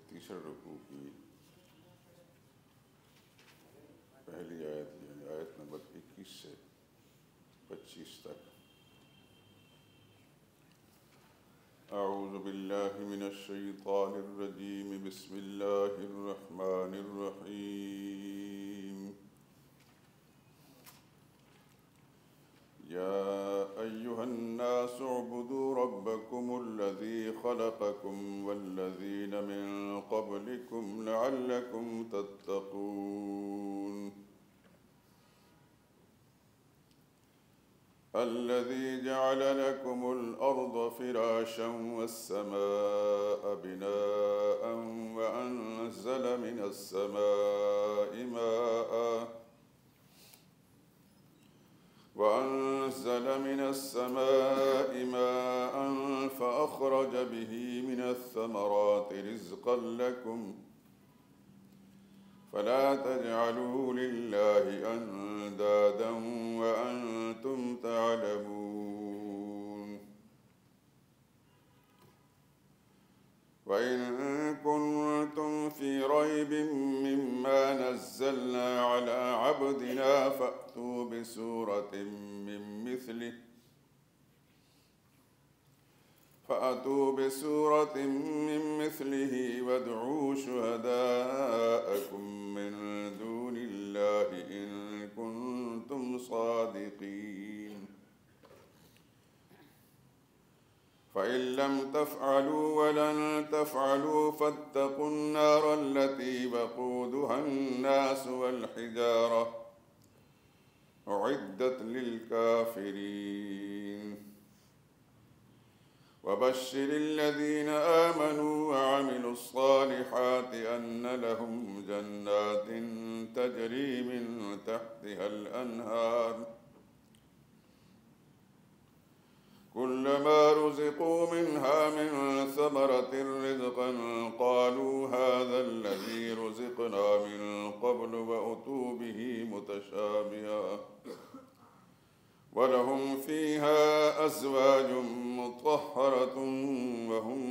تیسرے رکوع کی پہلی آیت یعنی آیت نمبر 21 سے 25 تک۔ اعوذ باللہ من الشیطان الرجیم، بسم اللہ الرحمن الرحیم۔ یا ایہا الناس اعبدوا ربکم الذی خلقکم والذین من قبلکم لعلکم تتقون۔ الذي جعل لكم الأرض فراشا والسماء بناء وأنزل من السماء ماء فأخرج به من الثمرات رزقا لكم فلا تجعلوا لله أندادا وأنتم تعلمون۔ وإن كنتم في ريب مما نزلنا على عبدنا فأتوا بسورة من مثله وادعوا شهداءكم من دون الله إن كنتم صادقين۔ فإن لم تفعلوا ولن تفعلوا فاتقوا النار التي وقودها الناس والحجارة أعدت للكافرين۔ وبشر الذين آمنوا وعملوا الصالحات أن لهم جنات تجري من تحتها الأنهار كلما رزقوا منها من ثمرة رزقا قالوا هذا الذي رزقنا من قبل وأتوا به متشابها ولهم فيها أزواج مطهرة وهم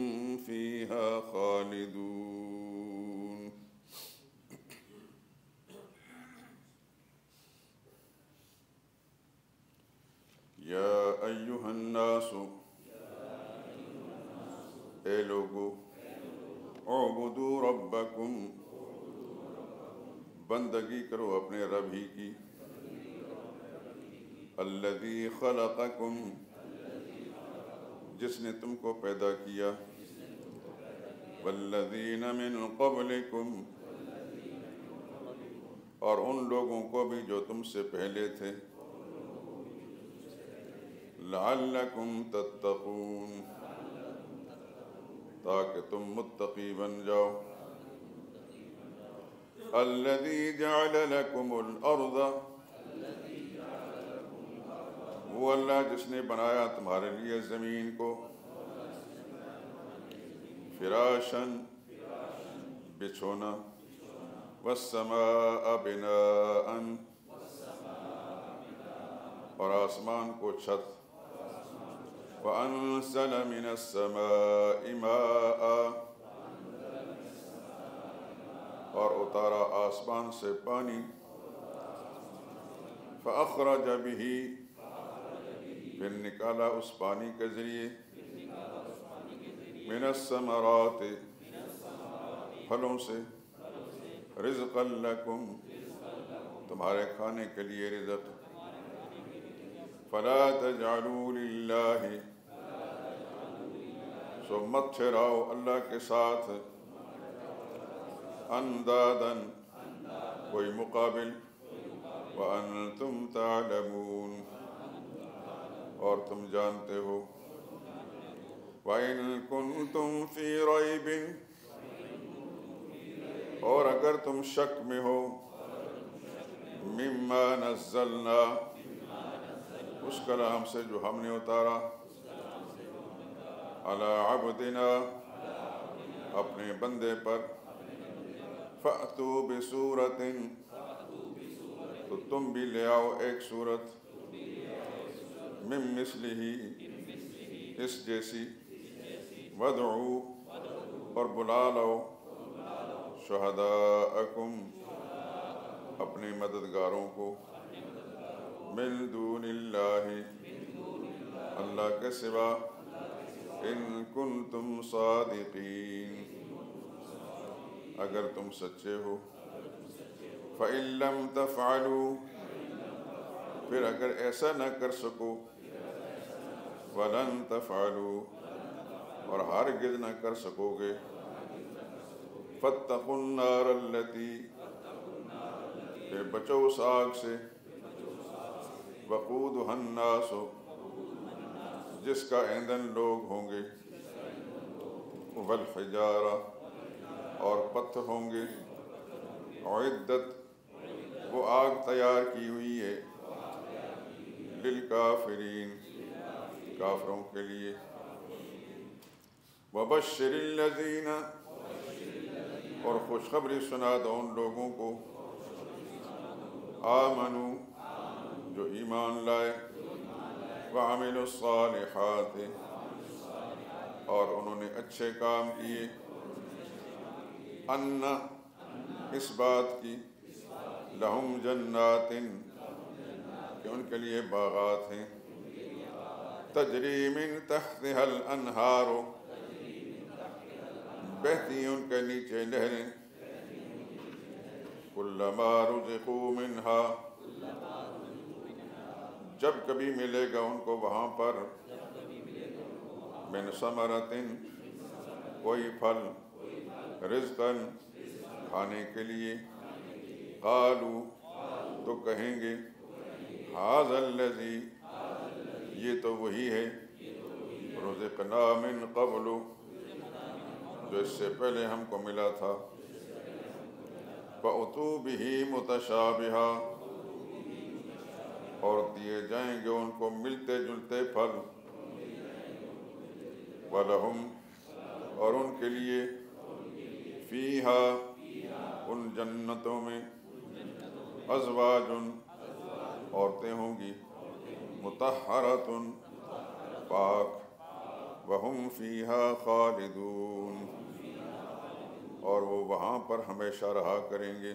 فيها خالدون۔ یا ایہا الناس، اے لوگو، اعبدوا ربکم، بندگی کرو اپنے رب ہی کی، الذی خلقکم، جس نے تم کو پیدا کیا، والذین من قبلکم، اور ان لوگوں کو بھی جو تم سے پہلے تھے، لعلکم تتقون، تاکہ تم متقی بن جاؤ۔ الذی جعل لکم الارض، وہ اللہ جس نے بنایا تمہارے لیے زمین کو، فراشاً، بچھونا، والسماء بناءً، اور آسمان کو چھت، وأنزل من السماء ماء، اور اتارا آسمان سے پانی، فأخرج به، پھر نکالا اس پانی کے ذریعے، من الثمرات، پھلوں سے، رزقا لکم، تمہارے کھانے کے لیے رزق، فلا تجعلوا للہ، سو مت ٹھہراؤ اللہ کے ساتھ، انداداً، کوئی مقابل، وانتم تعلمون، اور تم جانتے ہو، وَإِن كُنتُمْ فِي رَيْبٍ، اور اگر تم شک میں ہو، مما نزلنا، اس کلام سے جو ہم نے اتارا، علی عبدنا، اپنے بندے پر، فَأْتُوا بِسُورَةٍ، تو تم بھی لے آؤ ایک صورت، من مثلہ، اس جیسی، وَادْعُوا، اور بلا لو، شہداءکم اپنے مددگاروں کو من دون اللہ اللہ کے سوا ان کنتم صادقین اگر تم سچے ہو فَإِن لَّمْ تَفْعَلُوا پھر اگر ایسا نہ کر سکو وَلَن تَفْعَلُوا اور ہرگز نہ کر سکو گے فَاتَّقُوا النَّارَ الَّتِي پھر بچو اس آگ سے وَقُودُهَا النَّاسُ جس کا ایندھن لوگ ہوں گے وَالْحِجَارَةُ اور پتھر ہوں گے اعدت وہ آگ تیار کی ہوئی ہے للکافرین کافروں کے لیے وبشر الذین اور خوشخبری سنا دو ان لوگوں کو آمنو جو ایمان لائے وعملوا الصالحات اور انہوں نے اچھے کام کیے ان اس بات کی لہم جنات کہ ان کے لیے باغات ہیں تجری من تحتها الانہار بہتی ان کے نیچے نہریں کلما رزقوا منہا جب کبھی ملے گا ان کو وہاں پر من ثمرۃ کوئی پھل رزقاً کھانے کے لیے قالوا تو کہیں گے ھذا الذی یہ تو وہی ہے رزقنا من قبل جو اس سے پہلے ہم کو ملا تھا فَأْتُوا بِهِ مُتَشَابِهًا اور دیے جائیں گے ان کو ملتے جلتے پھل وَلَهُمْ اور ان کے لیے فیہا ان جنتوں میں ازواج عورتیں ہوں گی مطہرۃ پاک وہم فیہا خالدون اور وہ وہاں پر ہمیشہ رہا کریں گے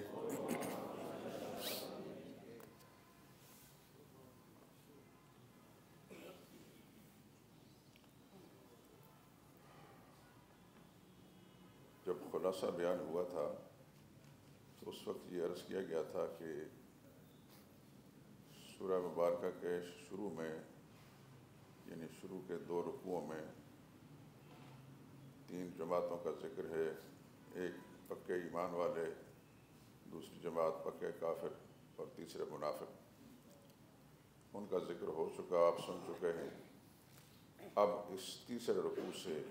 جب خلاصہ بیان ہوا تھا تو اس وقت یہ عرض کیا گیا تھا کہ سورہ مبارکہ کے شروع میں یعنی شروع کے 2 رکوعوں میں 3 جماعتوں کا ذکر ہے، ایک پکے ایمان والے، دوسری جماعت پکے کافر اور تیسرے منافق۔ ان کا ذکر ہو چکا، آپ سن چکے ہیں۔ اب اس تیسرے رکوع سے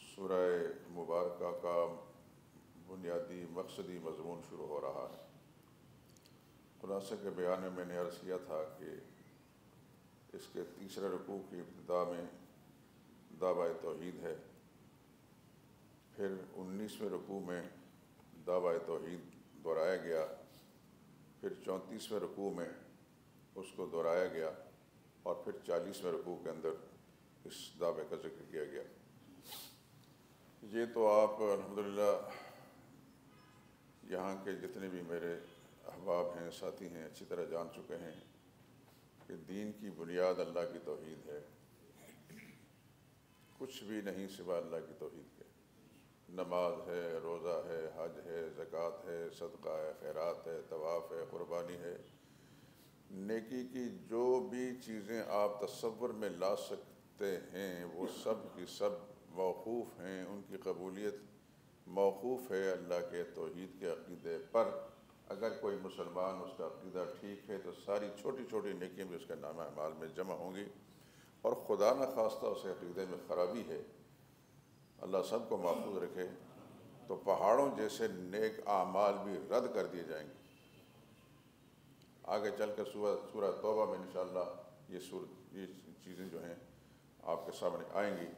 سورہ مبارکہ کا بنیادی مقصدی مضمون شروع ہو رہا ہے۔ خلاصہ کے بیان میں نے عرض کیا تھا کہ اس کے تیسرے رکوع کی ابتدا میں دعویٰ توحید ہے، پھر 19ویں رکوع میں دعویٰ توحید دہرایا گیا، پھر 34ویں رکوع میں اس کو دہرایا گیا، اور پھر 40ویں رکوع کے اندر اس دعوے کا ذکر کیا گیا۔ یہ تو آپ الحمدللہ یہاں کے جتنے بھی میرے احباب ہیں، ساتھی ہیں، اچھی طرح جان چکے ہیں کہ دین کی بنیاد اللہ کی توحید ہے، کچھ بھی نہیں سوا اللہ کی توحید کے۔ نماز ہے، روزہ ہے، حج ہے، زکوٰۃ ہے، صدقہ ہے، خیرات ہے، طواف ہے، قربانی ہے، نیکی کی جو بھی چیزیں آپ تصور میں لا سکتے ہیں وہ سب کی سب موقوف ہیں، ان کی قبولیت موقوف ہے اللہ کے توحید کے عقیدے پر۔ اگر کوئی مسلمان اس کا عقیدہ ٹھیک ہے تو ساری چھوٹی چھوٹی نیکیاں بھی اس کے نامہ اعمال میں جمع ہوں گی، اور خدا نخواستہ اس عقیدے میں خرابی ہے، اللہ سب کو محفوظ رکھے، تو پہاڑوں جیسے نیک اعمال بھی رد کر دیے جائیں گے۔ آگے چل کر سورہ توبہ میں انشاءاللہ یہ چیزیں جو ہیں آپ کے سامنے آئیں گی۔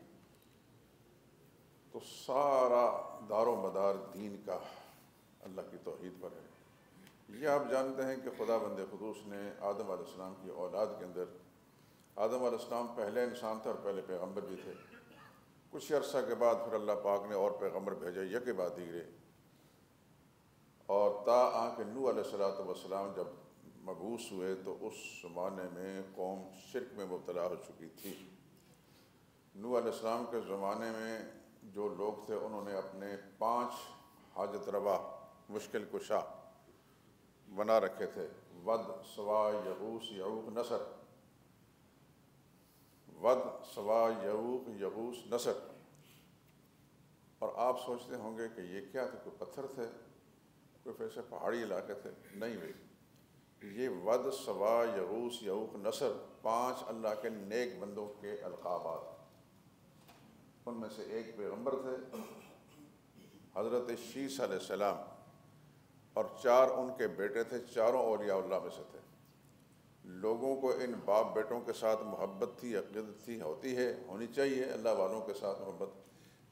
تو سارا دار و مدار دین کا اللہ کی توحید پر ہے۔ یہ آپ جانتے ہیں کہ خدا بند قدوس نے آدم علیہ السلام کی اولاد کے اندر، آدم علیہ السلام پہلے انسان تھے اور پہلے پیغمبر بھی تھے، کچھ عرصہ کے بعد پھر اللہ پاک نے اور پیغمبر بھیجے، یکے بعد دیگرے۔ اور تا کہ نوح علیہ السلام جب مبعوث ہوئے تو اس زمانے میں قوم شرک میں مبتلا ہو چکی تھی۔ نوح علیہ السلام کے زمانے میں جو لوگ تھے انہوں نے اپنے 5 حاجت روا مشکل کشا بنا رکھے تھے: ود، سوا، یغوث، یعوق، نصر۔ ود، سوا، یعوق، یغوث، نصر۔ اور آپ سوچتے ہوں گے کہ یہ کیا تھے؟ کوئی پتھر تھے؟ کوئی ایسے پہاڑی علاقے تھے؟ نہیں بھائی، یہ ود، سوا، یغوث، یعوق، نصر 5 اللہ کے نیک بندوں کے القابات۔ ان میں سے ایک پیغمبر تھے حضرت شیس علیہ السلام، اور 4 ان کے بیٹے تھے، چاروں اولیاء اللہ میں سے تھے۔ لوگوں کو ان باپ بیٹوں کے ساتھ محبت تھی، عقیدت تھی، ہوتی ہے، ہونی چاہیے اللہ والوں کے ساتھ محبت،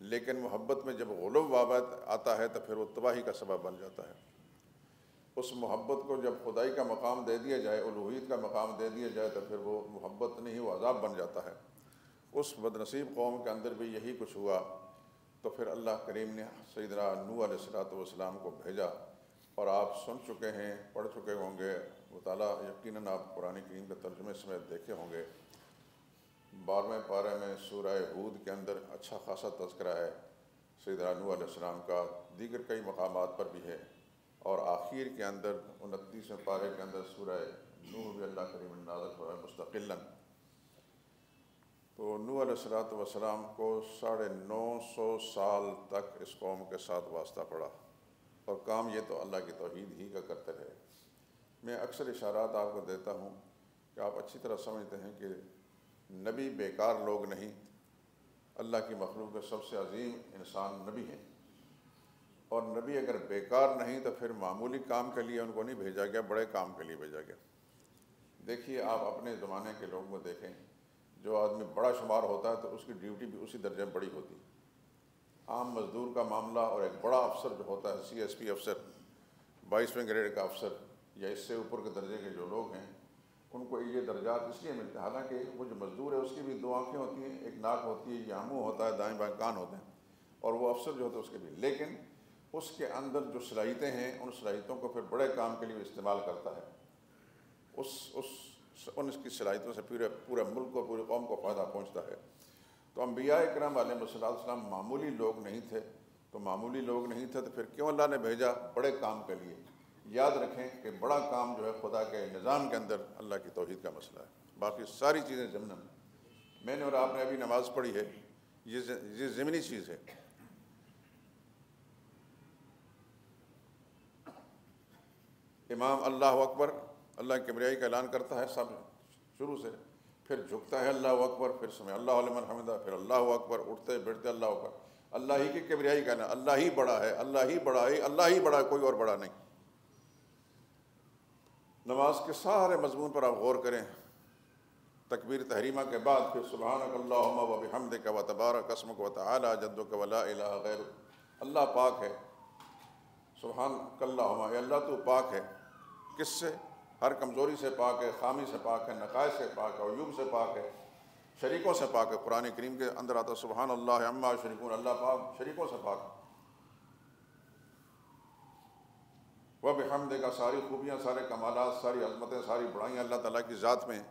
لیکن محبت میں جب غلو بابت آتا ہے تو پھر وہ تباہی کا سبب بن جاتا ہے۔ اس محبت کو جب خدائی کا مقام دے دیا جائے، الوہیت کا مقام دے دیا جائے، تو پھر وہ محبت نہیں، وہ عذاب بن جاتا ہے۔ اس بدنصیب قوم کے اندر بھی یہی کچھ ہوا، تو پھر اللہ کریم نے سیدنا نوح علیہ السلام کو بھیجا، اور آپ سن چکے ہیں، پڑھ چکے ہوں گے، مطالعہ یقیناً آپ قرآن کریم کے ترجمے سمیت دیکھے ہوں گے۔ 12ویں پارے میں سورہ ہود کے اندر اچھا خاصا تذکرہ ہے سیدنا نوح علیہ السلام کا، دیگر کئی مقامات پر بھی ہے، اور آخر کے اندر 29ویں پارے کے اندر سورہ نوح بھی اللہ کریم نے نازل فرمایا مستقلاً۔ تو نوح علیہ السلام کو 950 سال تک اس قوم کے ساتھ واسطہ پڑا، اور کام یہ تو اللہ کی توحید ہی کا کرتے رہے۔ میں اکثر اشارات آپ کو دیتا ہوں کہ آپ اچھی طرح سمجھتے ہیں کہ نبی بیکار لوگ نہیں، اللہ کی مخلوق کے سب سے عظیم انسان نبی ہیں، اور نبی اگر بیکار نہیں تو پھر معمولی کام کے لیے ان کو نہیں بھیجا گیا، بڑے کام کے لیے بھیجا گیا۔ دیکھیے آپ اپنے زمانے کے لوگوں کو دیکھیں، جو آدمی بڑا شمار ہوتا ہے تو اس کی ڈیوٹی بھی اسی درجے میں بڑی ہوتی ہے۔ عام مزدور کا معاملہ اور ایک بڑا افسر جو ہوتا ہے CSP افسر، 22ویں گریڈ کا افسر یا اس سے اوپر کے درجے کے جو لوگ ہیں، ان کو یہ درجات اس لیے ملتے ہیں، حالانکہ وہ جو مزدور ہے اس کی بھی 2 آنکھیں ہوتی ہیں، ایک ناک ہوتی ہے، یہ منہ ہوتا ہے، دائیں بائیں کان ہوتے ہیں، اور وہ افسر جو ہوتا ہے اس کے بھی، لیکن اس کے اندر جو صلاحیتیں ہیں ان صلاحیتوں کو پھر بڑے کام کے لیے استعمال کرتا ہے۔ ان کی صلاحیتوں سے پورے ملک کو، پورے قوم کو فائدہ پہنچتا ہے۔ تو انبیاء اکرام علیہ السلام معمولی لوگ نہیں تھے، تو معمولی لوگ نہیں تھے تو پھر کیوں اللہ نے بھیجا؟ بڑے کام کے لیے۔ یاد رکھیں کہ بڑا کام جو ہے خدا کے نظام کے اندر اللہ کی توحید کا مسئلہ ہے، باقی ساری چیزیں ضمن۔ میں نے اور آپ نے ابھی نماز پڑھی ہے، یہ ضمنی چیز ہے۔ امام اللہ اکبر، اللہ کی کبریائی کا اعلان کرتا ہے سب شروع سے، پھر جھکتا ہے اللہ اکبر، پھر سمع اللہ لمن حمدہ، پھر اللہ اکبر، اٹھتے بیٹھتے اللہ اکبر، اللہ ہی کی کبریائی کا اعلان، اللہ ہی بڑا ہے، اللہ ہی بڑا ہے، اللہ ہی بڑا ہے، کوئی اور بڑا نہیں۔ نماز کے سارے مضمون پر آپ غور کریں، تکبیر تحریمہ کے بعد پھر سبحانک اللہم و بحمدک و تبارک اسمک و تعالی جدک و لا الہ غیرک، اللہ پاک ہے، سبحانک اللہم، اے اللہ تو پاک ہے، کس سے؟ ہر کمزوری سے پاک ہے، خامی سے پاک ہے، نقائص سے پاک ہے، عیوب سے پاک ہے، شریکوں سے پاک ہے۔ قرآن کریم کے اندر آتا سبحان اللہ عما یشرکون، اللہ پاک شریکوں سے پاک ہے۔ وَبِحَمْدِكَ، ساری خوبیاں، سارے کمالات، ساری عظمتیں، ساری بڑائیاں اللہ تعالیٰ کی ذات میں ہیں۔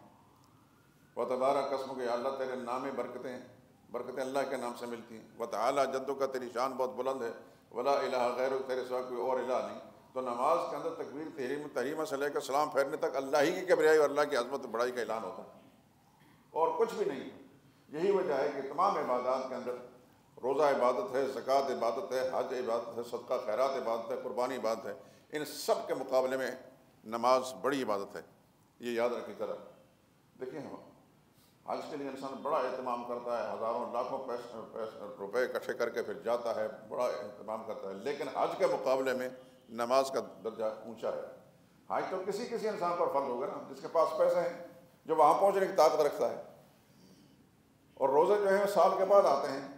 وَتَبَارَكَ اسْمُكَ، یا اللہ تیرے نام میں برکتیں اللہ کے نام سے ملتی ہیں۔ وَتَعَالَىٰ جَدُّكَ، تیری شان بہت بلند ہے۔ وَلَا إِلَٰهَ غَيْرُكَ، تیرے سوا کوئی اور الہ نہیں۔ تو نماز کے اندر تکبیر تحریمہ سے لے کر سلام پھیرنے تک اللہ ہی کی کبریائی اور اللہ کی عظمت بڑائی کا اعلان ہوتا ہے، اور کچھ بھی نہیں۔ یہی وجہ ہے کہ تمام عبادات کے اندر، روزہ عبادت ہے، زکوٰۃ عبادت ہے، حج عبادت ہے، صدقہ خیرات عبادت ہے، قربانی عبادت ہے، ان سب کے مقابلے میں نماز بڑی عبادت ہے، یہ یاد رکھی طرح۔ دیکھیں حج کے لیے انسان بڑا اہتمام کرتا ہے، ہزاروں لاکھوں روپے اکٹھے کر کے پھر جاتا ہے، بڑا اہتمام کرتا ہے، لیکن حج کے مقابلے میں نماز کا درجہ اونچا ہے۔ حج تو کسی انسان پر فرض ہوگا نا، جس کے پاس پیسے ہیں، جو وہاں پہنچنے کی طاقت رکھتا ہے۔ اور روزے جو ہیں سال کے بعد آتے ہیں،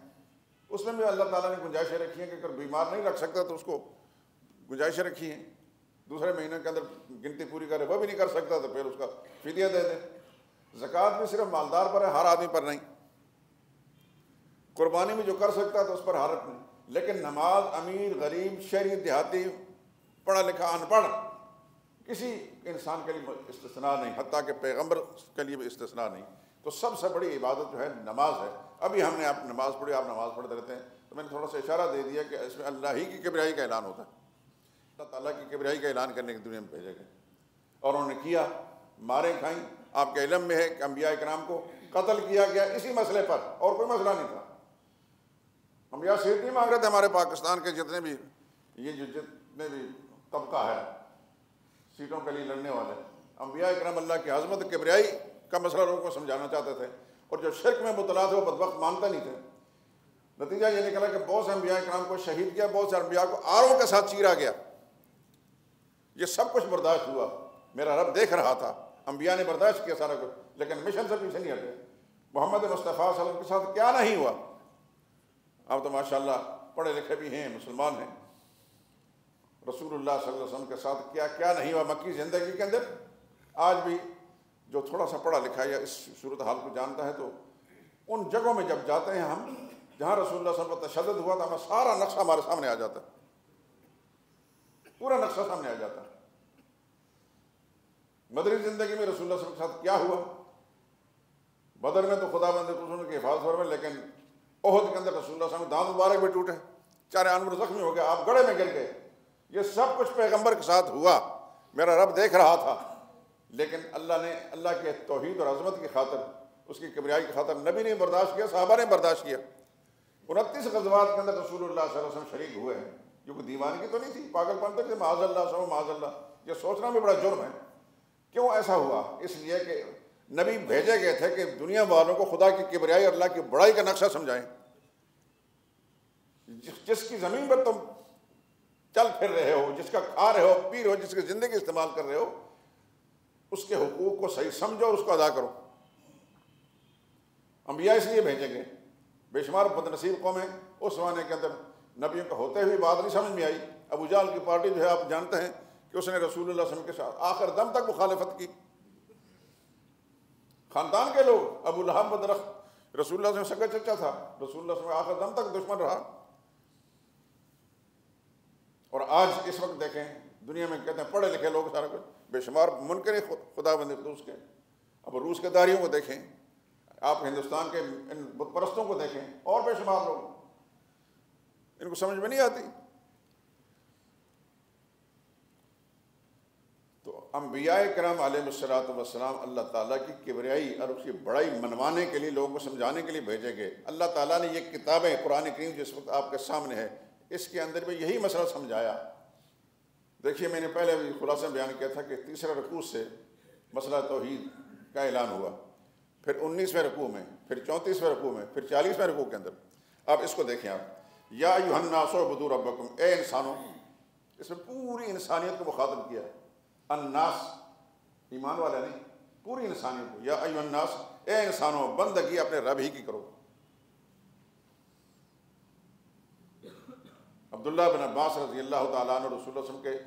اس میں بھی اللہ تعالیٰ نے گنجائشیں رکھی ہیں کہ اگر بیمار نہیں رکھ سکتا تو اس کو گنجائشیں رکھی ہیں، دوسرے مہینے کے اندر گنتی پوری کرے، وہ بھی نہیں کر سکتا تو پھر اس کا فدیہ دے دے۔ زکوٰۃ بھی صرف مالدار پر ہے، ہر آدمی پر نہیں۔ قربانی بھی جو کر سکتا ہے تو اس پر حرج نہیں، لیکن نماز امیر، غریب، شہری، دیہاتی، پڑھا لکھا ان پڑھ کسی انسان کے لیے استثناء نہیں، حتیٰ کہ پیغمبر کے لیے بھی استثناء نہیں۔ تو سب سے بڑی عبادت جو ہے نماز ہے۔ ابھی ہم نے آپ نماز پڑھی، آپ نماز پڑھتے رہتے ہیں، تو میں نے تھوڑا سا اشارہ دے دیا کہ اس میں اللہ ہی کی کبریائی کا اعلان ہوتا ہے، اللہ تعالیٰ کی کبریائی کا اعلان کرنے کی دنیا میں بھیجے گئے، اور انہوں نے کیا، ماریں کھائیں۔ آپ کے علم میں ہے کہ انبیاء کرام کو قتل کیا گیا اسی مسئلے پر، اور کوئی مسئلہ نہیں تھا۔ انبیاء سیٹ نہیں مانگ رہے تھے، ہمارے پاکستان کے جتنے بھی طبقہ ہے سیٹوں کے لیے لڑنے والے، انبیاء کرام اللہ کی عظمت کبریائی کا مسئلہ لوگوں کو سمجھانا چاہتے تھے، اور جو شرک میں مبتلا تھے وہ بدبخت مانتے نہیں تھے۔ نتیجہ یہ نکلا کہ بہت سے انبیاء کرام کو شہید کیا، بہت سے انبیاء کو آروں کے ساتھ چیرا گیا۔ یہ سب کچھ برداشت ہوا، میرا رب دیکھ رہا تھا، انبیاء نے برداشت کیا سارا کچھ، لیکن مشن سے پیچھے نہیں ہٹے۔ محمد مصطفیٰ صلی اللہ علیہ وسلم کے ساتھ کیا نہیں ہوا؟ آپ تو ماشاءاللہ پڑھے لکھے بھی ہیں، مسلمان ہیں، رسول اللہ صلی اللہ علیہ وسلم کے ساتھ کیا کیا نہیں ہوا مکی زندگی کے اندر۔ آج بھی جو تھوڑا سا پڑھا لکھا یا اس صورتحال کو جانتا ہے، تو ان جگہوں میں جب جاتے ہیں ہم جہاں رسول اللہ صلی اللہ علیہ وسلم پر تشدد ہوا تھا، ہمیں سارا نقشہ ہمارے سامنے آ جاتا ہے، پورا نقشہ سامنے آ جاتا ہے۔ مدنی زندگی میں رسول اللہ صلی اللہ علیہ وسلم کے ساتھ کیا ہوا؟ بدر میں تو خدا بند رسول کی حفاظت فرمائے، لیکن احد کے اندر رسول اللہ صلی اللہ علیہ وسلم دانت مبارک بھی ٹوٹے، چارے انور زخمی ہو گئے، آپ گڑھے میں گر گئے۔ یہ سب کچھ پیغمبر کے ساتھ ہوا، میرا رب دیکھ رہا تھا، لیکن اللہ نے اللہ کے توحید اور عظمت کی خاطر، اس کی کبریائی کی خاطر نبی نے برداشت کیا، صحابہ نے برداشت کیا۔ 29 غزوات کے اندر رسول اللہ صلی اللہ علیہ وسلم شریک ہوئے ہیں، جو کوئی دیوانگی تو نہیں تھی، پاگل پن تو نہیں، معاذ اللہ سو معاذ اللہ، یہ سوچنا بھی بڑا جرم ہے۔ کیوں ایسا ہوا؟ اس لیے کہ نبی بھیجے گئے تھے کہ دنیا والوں کو خدا کی کبریائی اور اللہ کی بڑائی کا نقشہ سمجھائیں۔ جس کی زمین پر تم چل پھر رہے ہو، جس کا کھا رہے ہو، پی رہے ہو، جس کی زندگی استعمال کر رہے ہو، اس کے حقوق کو صحیح سمجھو اور اس کو ادا کرو۔ انبیاء اس لیے بھیجے گئے، بے شمار بد نصیب قومیں اس زمانے کے اندر نبیوں کے ہوتے ہوئے بات نہیں سمجھ میں آئی۔ ابو جہل کی پارٹی جو ہے آپ جانتے ہیں کہ اس نے رسول اللہ صلی اللہ علیہ وسلم کے ساتھ آخر دم تک مخالفت کی۔ خاندان کے لوگ، ابو لہب بدرخت رسول اللہ صلی اللہ علیہ وسلم کا چچا تھا، رسول اللہ صلی اللہ علیہ وسلم آخر دم تک دشمن رہا۔ اور آج اس وقت دیکھیں دنیا میں کہتے ہیں پڑھے لکھے لوگ سارا کچھ، بے شمار منکر خدا بند قدوس کے۔ اب روس کے داریوں کو دیکھیں، آپ ہندوستان کے ان بت پرستوں کو دیکھیں، اور بے شمار لوگ، ان کو سمجھ میں نہیں آتی۔ تو انبیاء کرام علیہ الصلوۃ والسلام اللہ تعالیٰ کی کبریائی اور اس کی بڑائی منوانے کے لیے، لوگوں کو سمجھانے کے لیے بھیجے گئے۔ اللہ تعالیٰ نے یہ کتابیں، قرآن کریم جس وقت آپ کے سامنے ہے، اس کے اندر بھی یہی مسئلہ سمجھایا۔ دیکھیے میں نے پہلے بھی خلاصہ بیان کیا تھا کہ تیسرے رکوع سے مسئلہ توحید کا اعلان ہوا، پھر 19ویں رکوع میں، پھر 34ویں رکوع میں، پھر 40ویں رکوع کے اندر۔ اب اس کو دیکھیں آپ، یا ایھا الناس اعبدوا ربکم، اے انسانوں، اس میں پوری انسانیت کو مخاطب کیا۔ الناس ایمان والا نہیں، پوری انسانیت کو، یا ایھا الناس، اے انسانوں، بندگی اپنے رب ہی کی کرو۔ عبداللہ بن عباس رضی اللہ تعالیٰ عنہ رسول اللہ صلی اللہ علیہ وسلم کے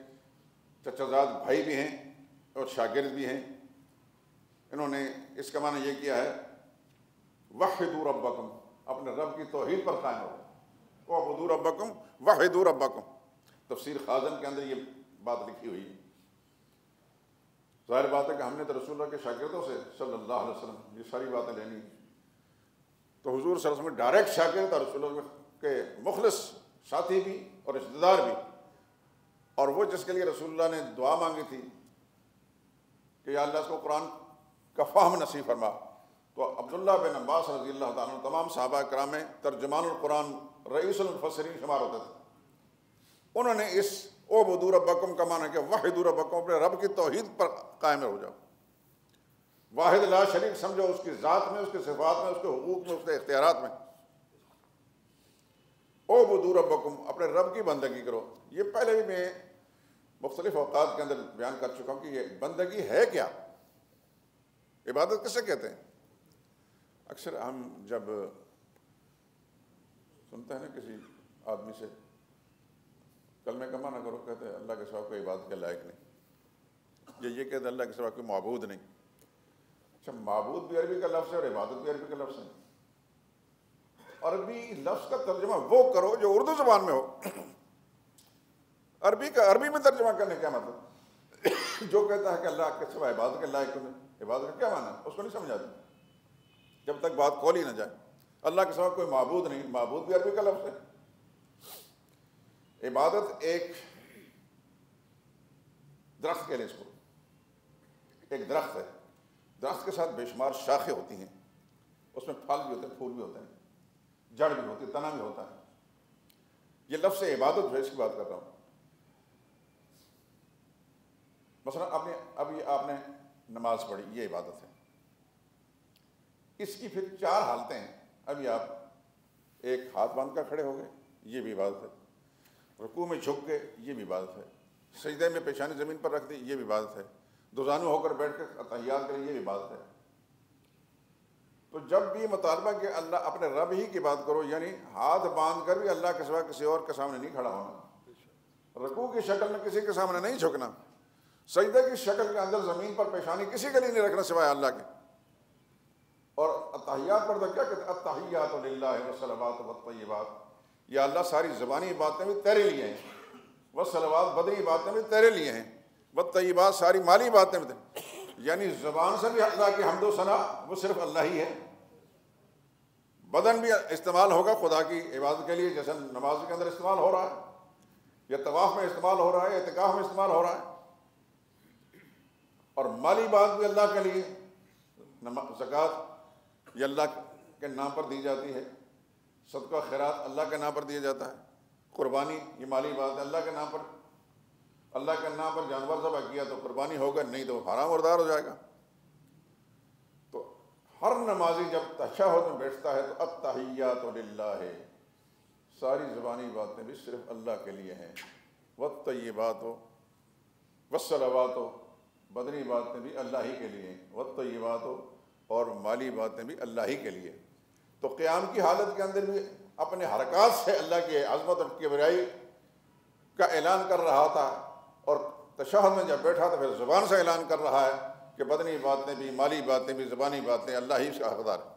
چچا زاد بھائی بھی ہیں اور شاگرد بھی ہیں۔ انہوں نے اس کا معنی یہ کیا ہے، وحدوا ربکم، اپنے رب کی توحید پر قائم رہو، اعبدوا ربکم وحدوا ربکم۔ تفسیر خازن کے اندر یہ بات لکھی ہوئی ہے۔ ظاہر بات ہے کہ ہم نے تو رسول اللہ کے شاگردوں سے صلی اللہ علیہ وسلم یہ ساری باتیں لینی، تو حضور صلی اللہ علیہ وسلم ڈائریکٹ شاگرد اور رسول اللہ کے مخلص ساتھی بھی اور رشتہ دار بھی، اور وہ جس کے لیے رسول اللہ نے دعا مانگی تھی کہ یا اللہ اس کو قرآن کا فہم نصیب فرما، تو عبداللہ بن عباس رضی اللہ تعالیٰ عنہ تمام صحابہ کرام میں ترجمان القرآن، رئیس المفسرین شمار ہوتے تھے۔ انہوں نے اس اعبدوا ربکم کا معنی کہ وحدوا ربکم، اپنے رب کی توحید پر قائم ہو جاؤ، واحد لا شریک سمجھو، اس کی ذات میں، اس کے صفات میں، اس کے حقوق میں، اس کے اختیارات میں۔ اعبدوا ربکم، اپنے رب کی بندگی کرو۔ یہ پہلے بھی میں مختلف اوقات کے اندر بیان کر چکا ہوں کہ یہ بندگی ہے کیا، عبادت کسے کہتے ہیں۔ اکثر ہم جب سنتے ہیں نا کسی آدمی سے کلمے کا معنی کرو، کہتے ہیں اللہ کے سوا کوئی عبادت کے لائق نہیں، یہ کہتے ہیں اللہ کے سوا کوئی معبود نہیں۔ اچھا، معبود بھی عربی کا لفظ ہے اور عبادت بھی عربی کا لفظ ہے۔ عربی لفظ کا ترجمہ وہ کرو جو اردو زبان میں ہو۔ عربی میں ترجمہ کرنے کیا مطلب؟ جو کہتا ہے کہ اللہ کے سوا عبادت کے لائق عبادت کا کیا معنی ہے؟ اس کو نہیں سمجھ آتی جب تک بات کھول ہی نہ جائے۔ اللہ کے سوا کوئی معبود نہیں، معبود بھی عربی کا لفظ ہے۔ عبادت ایک درخت کے لیے، اس کو ایک درخت ہے، درخت کے ساتھ بے شمار شاخیں ہوتی ہیں، اس میں پھل بھی ہوتے ہیں، پھول بھی ہوتے ہیں، جڑ بھی ہوتی ہے، تنا بھی ہوتا ہے۔ یہ لفظ عبادت جو ہے اس کی بات کر رہا ہوں۔ مثلا ابھی آپ نے نماز پڑھی، یہ عبادت ہے۔ اس کی پھر 4 حالتیں ہیں۔ ابھی آپ ایک ہاتھ باندھ کر کھڑے ہو گئے، یہ بھی عبادت ہے۔ رکوع میں جھک گئے، یہ بھی عبادت ہے۔ سجدے میں پیشانی زمین پر رکھ دی، یہ بھی عبادت ہے۔ دوزانو ہو کر بیٹھ کر تحیات کریں، یہ بھی عبادت ہے۔ تو جب بھی مطالبہ کہ اللہ اپنے رب ہی کی بات کرو، یعنی ہاتھ باندھ کر بھی اللہ کے سوا کسی اور کے سامنے نہیں کھڑا ہونا، رکوع کی شکل میں کسی کے سامنے نہیں جھکنا، سجدے کی شکل کے اندر زمین پر پیشانی کسی کے لیے نہیں رکھنا سوائے اللہ کے۔ اور التحیات پر تو کیا کہتے ہیں؟ التحیات للہ والصلوات والطیبات، یا اللہ ساری زبانی باتیں بھی تیرے لیے ہیں، والصلوات بدنی باتیں بھی تیرے لیے ہیں، والطیبات ساری مالی باتیں بھی، یعنی زبان سے بھی اللہ کی حمد و ثنا وہ صرف اللہ ہی ہے۔ بدن بھی استعمال ہوگا خدا کی عبادت کے لیے، جیسے نماز کے اندر استعمال ہو رہا ہے، یا طواف میں استعمال ہو رہا ہے، اعتکاف میں استعمال ہو رہا ہے۔ اور مالی بات بھی اللہ کے لیے، زکوٰۃ یہ اللہ کے نام پر دی جاتی ہے، صدقہ خیرات اللہ کے نام پر دیا جاتا ہے، قربانی یہ مالی بات ہے اللہ کے نام پر۔ اللہ کے نام پر جانور ذبح کیا تو قربانی ہوگا، نہیں تو حرام مردار ہو جائے گا۔ تو ہر نمازی جب تشہد میں بیٹھتا ہے تو التحیات للہ، ساری زبانی باتیں بھی صرف اللہ کے لیے ہیں، والطیبات والصلوات، بدنی باتیں بھی اللہ ہی کے لیے ہیں، والطیبات، اور مالی باتیں بھی اللہ ہی کے لیے۔ تو قیام کی حالت کے اندر بھی اپنے حرکات سے اللہ کی عظمت اور کبریائی کا اعلان کر رہا تھا، اور تشہد میں جب بیٹھا تو پھر زبان سے اعلان کر رہا ہے کہ بدنی باتیں بھی، مالی باتیں بھی، زبانی باتیں اللہ ہی کا حقدار ہے۔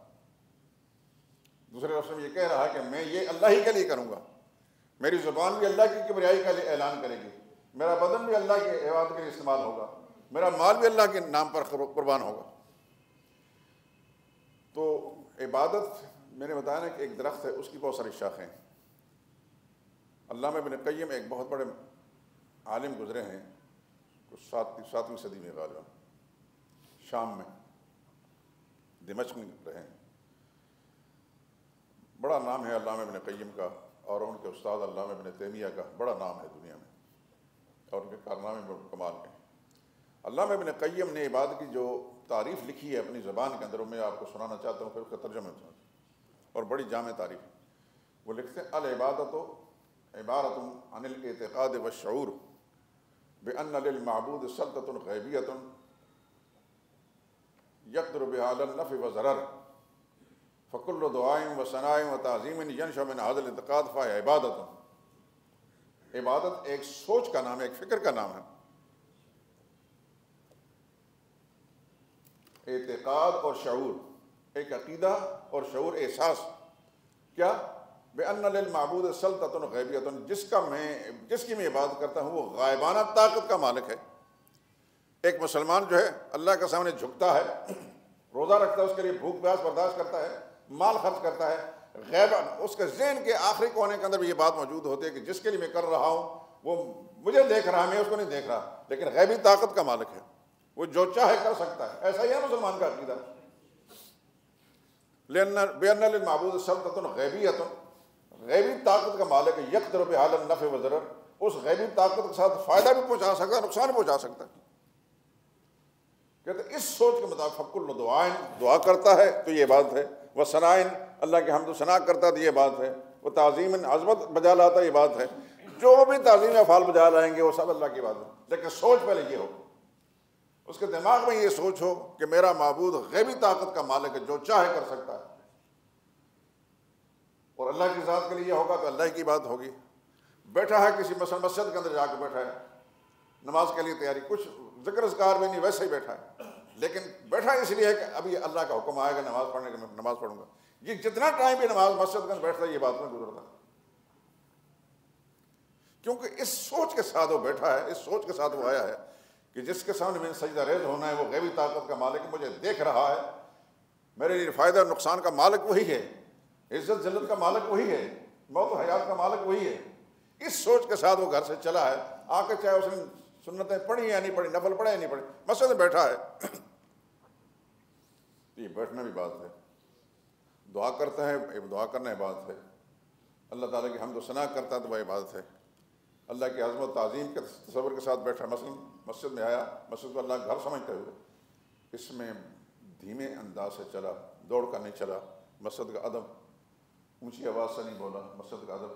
دوسرے لفظ میں یہ کہہ رہا ہے کہ میں یہ اللہ ہی کے لیے کروں گا، میری زبان بھی اللہ کی کبریائی کا اعلان کرے گی، میرا بدن بھی اللہ کی عبادت کے لیے استعمال ہوگا، میرا مال بھی اللہ کے نام پر قربان ہوگا۔ تو عبادت میں نے بتایا نا کہ ایک درخت ہے، اس کی بہت ساری شاخیں ہیں۔ علامہ ابن قیم ایک بہت بڑے عالم گزرے ہیں، کچھ 7ویں صدی میں غالباً، شام میں، دمشق میں رہے ہیں۔ بڑا نام ہے علامہ ابن قیم کا، اور ان کے استاد علامہ ابن تیمیہ کا بڑا نام ہے دنیا میں، اور ان کے کارنامے میں کمال کے۔ علامہ ابن قیم نے عبادت کی جو تعریف لکھی ہے اپنی زبان کے اندر، میں آپ کو سنانا چاہتا ہوں، پھر اس کا ترجمہ چاہتا ہوں، اور بڑی جامع تعریف۔ وہ لکھتے ہیں: العبادت عبارت عن الاعتقاد والشعور بأن للمعبود سلطة غیبیۃ يقدر بها على النفع والضرر، فكل دعاء وثناء وتعظیم ينشأ من هذا الاعتقاد فهي عبادت۔ عبادت ایک سوچ کا نام ہے، ایک فکر کا نام ہے۔ اعتقاد اور شعور، ایک عقیدہ اور شعور، احساس، کیا؟ بأن للمعبود سلطة غیبیۃ، جس کی میں عبادت کرتا ہوں وہ غائبانہ طاقت کا مالک ہے۔ ایک مسلمان جو ہے اللہ کے سامنے جھکتا ہے، روزہ رکھتا ہے، اس کے لیے بھوک پیاس برداشت کرتا ہے، مال خرچ کرتا ہے، غیب اس کے ذہن کے آخری کونے کے اندر بھی یہ بات موجود ہوتی ہے کہ جس کے لیے میں کر رہا ہوں وہ مجھے دیکھ رہا ہے، میں اس کو نہیں دیکھ رہا، لیکن غیبی طاقت کا مالک ہے، وہ جو چاہے کر سکتا ہے۔ ایسا ہی ہے مسلمان کا عقیدہ۔ بأن للمعبود سلطة غیبیۃ، غیبی طاقت کا مالک ہے، یقدر بها على النفع والضرر، اس غیبی طاقت کے ساتھ فائدہ بھی پہنچا سکتا ہے، نقصان پہنچا سکتا ہے۔ کہتے ہیں اس سوچ کے مطابق فکل دعائن، دعا کرتا ہے تو یہ عبادت ہے، وہ ثنائن، اللہ کے حمد و ثنا کرتا ہے تو یہ عبادت ہے، وہ تعظیم عظمت بجا لاتا ہے، یہ عبادت ہے۔ جو بھی تعظیم افعال بجا لائیں گے وہ سب اللہ کی عبادت ہے، لیکن سوچ پہلے یہ ہو، اس کے دماغ میں یہ سوچ ہو کہ میرا معبود غیبی طاقت کا مالک ہے، جو چاہے کر سکتا ہے، اور اللہ کی ذات کے لیے یہ ہوگا تو اللہ کی بات ہوگی۔ بیٹھا ہے کسی مسجد کے اندر جا کے بیٹھا ہے، نماز کے لیے تیاری، کچھ ذکر اذکار بھی نہیں، ویسے ہی بیٹھا ہے، لیکن بیٹھا اس لیے ہے کہ ابھی اللہ کا حکم آئے گا نماز پڑھنے کا، میں نماز پڑھوں گا۔ یہ جتنا ٹائم بھی نماز مسجد کے اندر بیٹھتا ہے یہ بات میں گزرتا ہے۔ کیونکہ اس سوچ کے ساتھ وہ بیٹھا ہے، اس سوچ کے ساتھ وہ آیا ہے کہ جس کے سامنے میں سجدہ ریز ہونا ہے وہ غیبی طاقت کا مالک ہے، مجھے دیکھ رہا ہے، میرے لیے فائدہ اور نقصان کا مالک وہی ہے، عزت ذلت کا مالک وہی ہے، موت و حیات کا مالک وہی ہے۔ اس سوچ کے ساتھ وہ گھر سے چلا ہے، آ کے چاہے اس نے سنتیں پڑھی یا نہیں پڑھی، نفل پڑھا یا نہیں پڑھی، مسجد میں بیٹھا ہے۔ یہ بیٹھنا بھی بات ہے، دعا کرتا ہے، دعا کرنا عبادت ہے، اللہ تعالیٰ کی حمد و ثنا کرتا ہے تو وہ عبادت ہے، اللہ کی عظمت تعظیم کے تصور کے ساتھ بیٹھا، مثلا مسجد میں آیا، مسجد کو اللہ کا گھر سمجھتے ہوئے اس میں دھیمے انداز سے چلا، دوڑ کر نہیں چلا، مسجد کا ادب، اونچی آواز سے نہیں بولا، مسجد کا ادب۔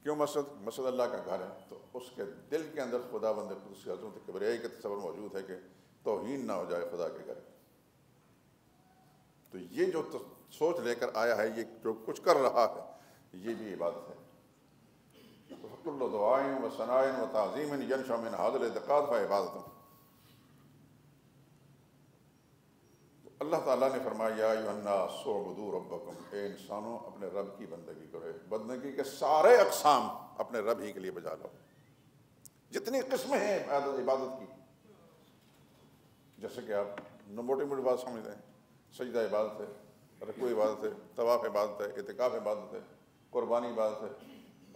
کیوں مسجد اللہ کا گھر ہے تو اس کے دل کے اندر خدا بند قدس کی عظمت کبریائی کا تصور موجود ہے کہ توہین نہ ہو جائے خدا کے گھر۔ تو یہ جو سوچ لے کر آیا ہے، یہ جو کچھ کر رہا ہے، یہ بھی عبادت ہے۔ فَكُلُّ دُعَاءٍ وَثَنَاءٍ وَتَعْظِيمٍ يَنشَأُ مِنْ هَذَا الْاعْتِقَادِ فَعِبَادَةٌ۔ اللہ تعالیٰ نے فرمایا یا ایھا الناس اعبدوا ربکم، اے انسانوں اپنے رب کی بندگی کرو، بندگی کے سارے اقسام اپنے رب ہی کے لیے بجا لاؤ، جتنی قسمیں ہیں عبادت کی، جیسے کہ آپ موٹی موٹی بات سمجھتے ہیں، سجدہ عبادت ہے، رکوع عبادت ہے، طواف عبادت ہے، اعتکاف عبادت ہے، قربانی عبادت ہے،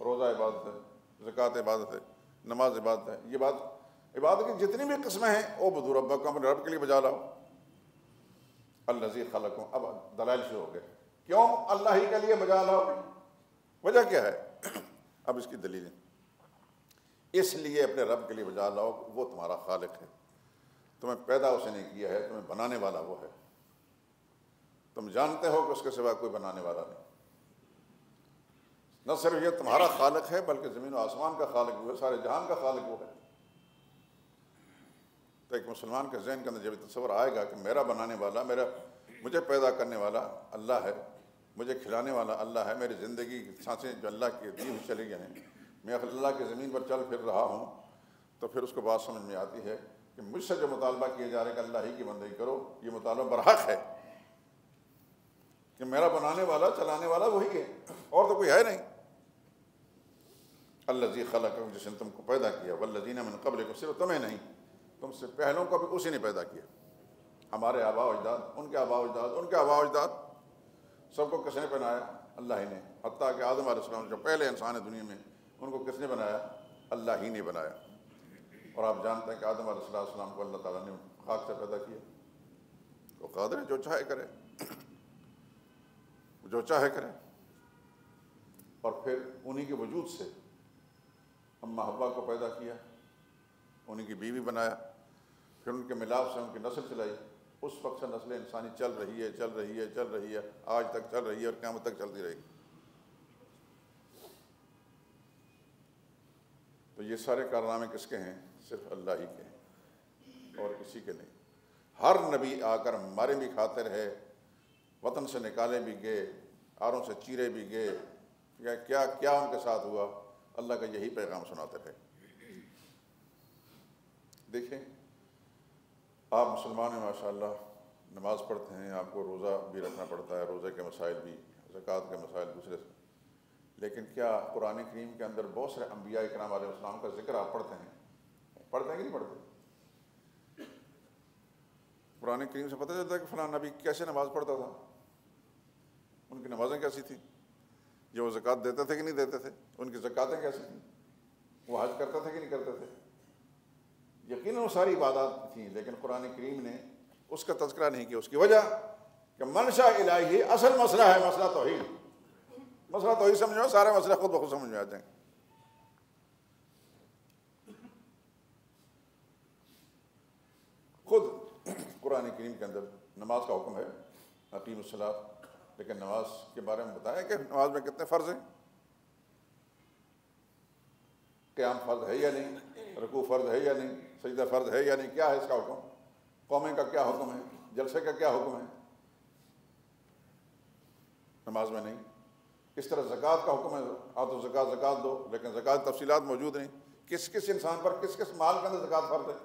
روزہ عبادت ہے، زکوٰۃ عبادت ہے، نماز عبادت ہے، یہ عبادت کی جتنی بھی قسمیں ہیں اعبدوا ربکم، اپنے رب کے لیے بجا لاؤ، الذی خلقکم۔ اب دلائل شروع ہو گئے، کیوں اللہ ہی کے لیے بجا لاؤ، وجہ کیا ہے؟ اب اس کی دلیلیں، اس لیے اپنے رب کے لیے بجا لاؤ، وہ تمہارا خالق ہے، تمہیں پیدا اس نے کیا ہے، تمہیں بنانے والا وہ ہے، تم جانتے ہو کہ اس کے سوا کوئی بنانے والا نہیں، نہ صرف یہ تمہارا خالق ہے بلکہ زمین و آسمان کا خالق وہ ہے، سارے جہان کا خالق وہ ہے۔ تو ایک مسلمان کے ذہن کے اندر جب تصور آئے گا کہ میرا بنانے والا، مجھے پیدا کرنے والا اللہ ہے، مجھے کھلانے والا اللہ ہے، میری زندگی کی سانسیں جو اللہ کی دی ہوئی چلی گئی ہیں، میں اللہ کی زمین پر چل پھر رہا ہوں، تو پھر اس کو بات سمجھ میں آتی ہے کہ مجھ سے جو مطالبہ کیا جا رہا ہے کہ اللہ ہی کی بندگی کرو، یہ مطالبہ برحق ہے کہ میرا بنانے والا چلانے والا وہی ہے، اور تو کوئی ہے نہیں۔ الذی خلقکم، جس نے تم کو پیدا کیا، والذین من قبلکم، صرف تمہیں نہیں، تم سے پہلوں کو بھی اسی نے پیدا کیا، ہمارے آباء و اجداد، ان کے آباء و اجداد، ان کے آباء و اجداد، سب کو کس نے بنایا؟ اللہ ہی نے، حتیٰ کہ آدم علیہ السلام جو پہلے انسان ہے دنیا میں، ان کو کس نے بنایا؟ اللہ ہی نے بنایا۔ اور آپ جانتے ہیں کہ آدم علیہ السلام کو اللہ تعالیٰ نے خاک سے پیدا کیا، وہ قادر ہے جو چاہے کرے، جو چاہے کرے، اور پھر انہی کے وجود سے اماں حوا کو پیدا کیا، انہی کی بیوی بنایا، پھر ان کے ملاپ سے ان کی نسل چلائی، اس وقت سے نسل انسانی چل رہی ہے، چل رہی ہے، چل رہی ہے، آج تک چل رہی ہے اور قیامت تک چلتی رہے گی۔ تو یہ سارے کارنامے کس کے ہیں؟ صرف اللہ ہی کے ہیں اور کسی کے نہیں۔ ہر نبی آ کر مارے بھی کھاتے رہے، وطن سے نکالے بھی گئے، آروں سے چیرے بھی گئے، کیا کیا ان کے ساتھ ہوا، اللہ کا یہی پیغام سناتے رہے۔ دیکھیں آپ مسلمان ہیں ماشاءاللہ، نماز پڑھتے ہیں، آپ کو روزہ بھی رکھنا پڑتا ہے، روزے کے مسائل بھی، زکوٰۃ کے مسائل دوسرے سے، لیکن کیا قرآن کریم کے اندر بہت سارے انبیاء کرام علیہ السلام کا ذکر آپ پڑھتے ہیں کہ نہیں پڑھتے؟ قرآن کریم سے پتہ چلتا ہے کہ فلاں نبی کیسے نماز پڑھتا تھا، ان کی نمازیں کیسی تھیں، جو وہ زکوٰۃ دیتے تھے کہ نہیں دیتے تھے، ان کی زکوٰتیں کیسی تھیں، وہ حج کرتے تھے کہ نہیں کرتے تھے۔ یقیناً وہ ساری عبادات تھیں، لیکن قرآن کریم نے اس کا تذکرہ نہیں کیا۔ اس کی وجہ کہ منشا الہی، اصل مسئلہ ہے مسئلہ توحید، مسئلہ توحید سمجھو، سارے مسئلے خود بخود سمجھ میں آ جائیں۔ خود قرآن کریم کے اندر نماز کا حکم ہے، اقیم الصلاۃ، لیکن نماز کے بارے میں بتایا کہ نماز میں کتنے فرض ہیں، قیام فرض ہے یا نہیں، رکوع فرض ہے یا نہیں، سجدہ فرض ہے یا نہیں، کیا ہے اس کا حکم، قومیں کا کیا حکم ہے، جلسے کا کیا حکم ہے، نماز میں نہیں۔ اس طرح زکوٰۃ کا حکم ہے، آتو زکوٰۃ دو، لیکن زکوٰۃ تفصیلات موجود نہیں، کس انسان پر کس مال کے اندر زکوٰۃ فرض ہے،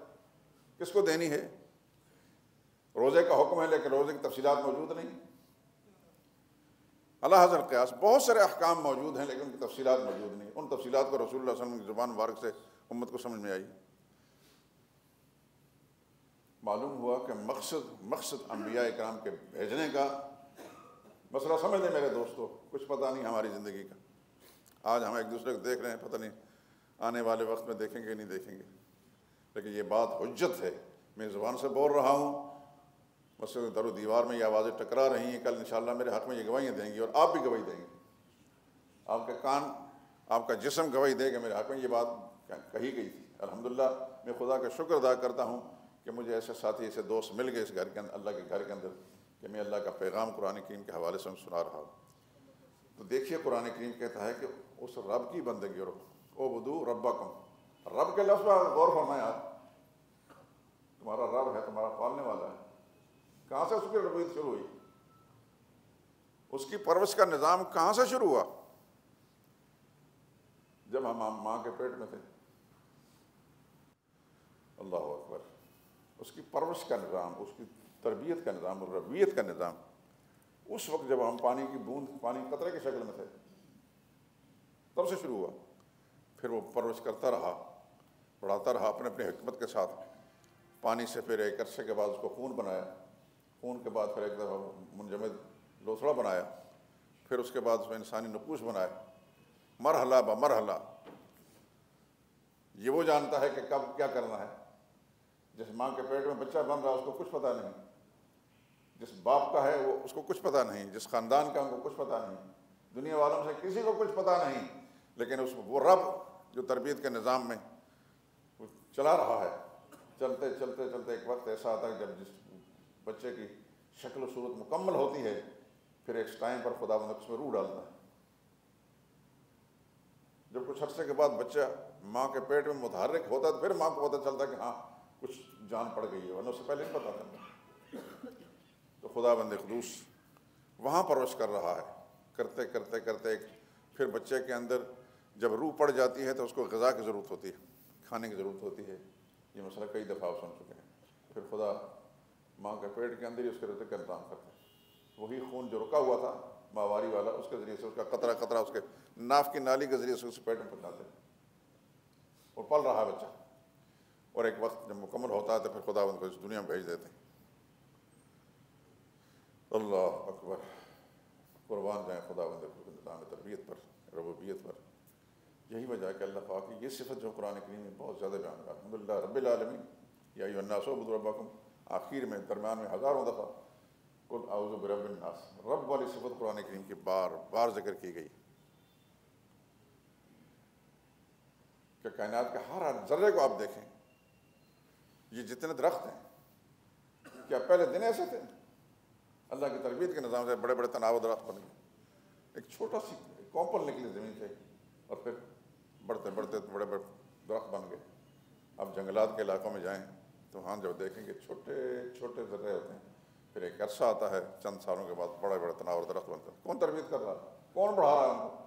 کس کو دینی ہے۔ روزے کا حکم ہے لیکن روزے کی تفصیلات موجود نہیں۔ اللہ حضرت قیاس بہت سارے احکام موجود ہیں لیکن ان کی تفصیلات موجود نہیں. ان تفصیلات کو رسول اللہ صلی اللہ علیہ وسلم کی زبان مبارک سے امت کو سمجھ میں آئی. معلوم ہوا کہ مقصد انبیاء اکرام کے بھیجنے کا مسئلہ سمجھ لیں میرے دوستو. کچھ پتہ نہیں ہماری زندگی کا. آج ہم ایک دوسرے کو دیکھ رہے ہیں, پتہ نہیں آنے والے وقت میں دیکھیں گے نہیں دیکھیں گے, لیکن یہ بات حجت ہے. میں زبان سے بول رہا ہوں, مسجد در و دیوار میں یہ آوازیں ٹکرا رہی ہیں, کل انشاءاللہ میرے حق میں یہ گواہیاں دیں گی اور آپ بھی گواہی دیں گے. آپ کے کان, آپ کا جسم گواہی دے کہ میرے حق میں یہ بات کہی گئی تھی. الحمدللہ میں خدا کا شکر ادا کرتا ہوں کہ مجھے ایسے ساتھی, ایسے دوست مل گئے اس گھر کے اندر, اللہ کے گھر کے اندر, کہ میں اللہ کا پیغام قرآن کریم کے حوالے سے سنا رہا ہوں. تو دیکھیے قرآن کریم کہتا ہے کہ اس رب کی بندگی اور اعبدوا ربکم. رب کے لفظ پر غور فرمائیں آپ. تمہارا رب ہے, تمہارا پالنے والا ہے. کہاں سے اس کی ربوبیت شروع ہوئی؟ اس کی پرورش کا نظام کہاں سے شروع ہوا؟ جب ہم ماں کے پیٹ میں تھے. اللہ اکبر. اس کی پرورش کا نظام, اس کی تربیت کا نظام اور ربویت کا نظام اس وقت جب ہم پانی کی بوند, پانی قطرے کی شکل میں تھے, تب سے شروع ہوا. پھر وہ پرورش کرتا رہا, بڑھاتا رہا اپنے اپنے حکمت کے ساتھ. پانی سے پھر ایک عرصے کے بعد اس کو خون بنایا, خون کے بعد پھر ایک دفعہ منجمد لوتھڑا بنایا, پھر اس کے بعد اس میں انسانی نقوش بنایا, مرحلہ بمرحلہ. یہ وہ جانتا ہے کہ کب کیا کرنا ہے. جس ماں کے پیٹ میں بچہ بن رہا ہے اس کو کچھ پتہ نہیں, جس باپ کا ہے وہ اس کو کچھ پتہ نہیں, جس خاندان کا ان کو کچھ پتہ نہیں, دنیا والوں سے کسی کو کچھ پتہ نہیں, لیکن وہ رب جو تربیت کے نظام میں وہ چلا رہا ہے. چلتے چلتے چلتے ایک وقت ایسا آتا ہے جب جس بچے کی شکل و صورت مکمل ہوتی ہے, پھر ایک ٹائم پر خدا بند اس میں روح ڈالتا ہے. جب کچھ عرصے کے بعد بچہ ماں کے پیٹ میں متحرک ہوتا ہے تو پھر ماں کو پتہ چلتا ہے کہ ہاں کچھ جان پڑ گئی ہے, ورنہ اس سے پہلے نہیں پتہ چلتا. تو خدا بند قدوس وہاں پرورش کر رہا ہے. کرتے کرتے کرتے پھر بچے کے اندر جب روح پڑ جاتی ہے تو اس کو غذا کی ضرورت ہوتی ہے, کھانے کی ضرورت ہوتی ہے. یہ مسئلہ کئی دفعہ آپ سن چکے ہیں. پھر خدا ماں کے پیٹ کے اندر ہی اس کے رزق کا انتظام کرتا ہے. وہی خون جو رکا ہوا تھا ماواری والا, اس کے ذریعے سے اس کا قطرہ قطرہ اس کے ناف کی نالی کے ذریعے سے اس پیٹ میں پہنچاتے ہیں اور پل رہا ہے بچہ. اور ایک وقت جب مکمل ہوتا ہے تو پھر خدا ان کو اس دنیا میں بھیج دیتے ہیں. اللہ اکبر. قربان جائیں خدا بند کے نظام تربیت پر, ربوبیت پر. یہی وجہ ہے کہ اللہ پاک کی یہ صفت جو قرآن کریم میں بہت زیادہ بیان ہے. الحمدللہ رب العالمین یا ایھا الناس اعبدوا ربکم, آخر میں درمیان میں ہزاروں دفعہ قل اعوذ برب الناس, رب والی صفت قرآن کریم کی بار بار ذکر کی گئی کہ کائنات کے ہر ذرے کو آپ دیکھیں. یہ جتنے درخت ہیں کیا پہلے دن ایسے تھے؟ اللہ کی تربیت کے نظام سے بڑے بڑے تناؤ درخت بن گئے. ایک چھوٹا سی کوپل نکلی زمین سے اور پھر بڑھتے بڑھتے بڑے بڑے درخت بن گئے. اب جنگلات کے علاقوں میں جائیں تو وہاں جب دیکھیں گے چھوٹے چھوٹے ذرے ہوتے ہیں, پھر ایک عرصہ آتا ہے چند سالوں کے بعد بڑے بڑے تناؤ درخت بنتے ہیں. کون تربیت کر رہا ہے؟ کون بڑھا رہا ہے ان کو؟